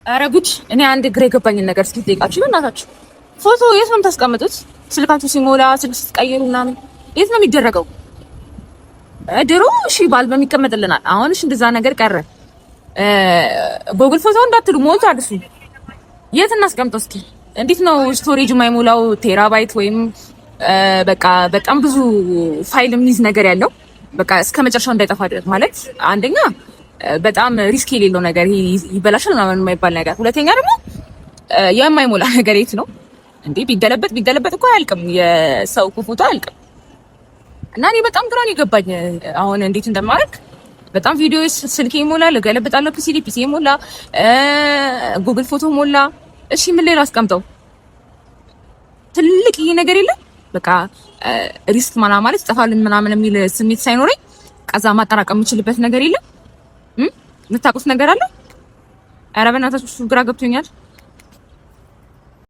ኧረ ጉድ! እኔ አንድ ግራ የገባኝን ነገር እስኪ ልጠይቃችሁ በእናታችሁ። ፎቶ የት ነው የምታስቀምጡት? ስልካችሁ ሲሞላ ስልክ ስትቀይሩ ምናምን የት ነው የሚደረገው? ድሮ እሺ በአልበም ይቀመጥልናል። አሁን እሺ እንደዛ ነገር ቀረ። ጉግል ፎቶ እንዳትሉ ሞልቷል እሱ። የት እናስቀምጠው እስኪ? እንዴት ነው ስቶሬጅ የማይሞላው? ቴራባይት ወይም በቃ በጣም ብዙ ፋይል የሚይዝ ነገር ያለው በቃ እስከ መጨረሻው እንዳይጠፋ ማለት አንደኛ በጣም ሪስክ የሌለው ነገር ይበላሻል ምናምን የማይባል ነገር፣ ሁለተኛ ደግሞ የማይሞላ ነገር የት ነው እንዴ? ቢገለበጥ እኮ አያልቅም፣ የሰው ፎቶ አያልቅም። እና እኔ በጣም ግራ ነው የገባኝ አሁን እንዴት እንደማደርግ። በጣም ቪዲዮ ስልኬ ይሞላል፣ እገለብጣለሁ፣ ፒሲ ሞላ፣ ጉግል ፎቶ ሞላ። እሺ ምን ላይ ላስቀምጠው? ትልቅ ይሄ ነገር የለም በቃ ሪስክ ማለት ይጠፋል ምናምን የሚል ስሜት ሳይኖረኝ ቀዛ ማጠራቀም የምችልበት ነገር የለም። የምታውቁት ነገር አለ? ኧረ በእናታችሁ ግራ ገብቶኛል።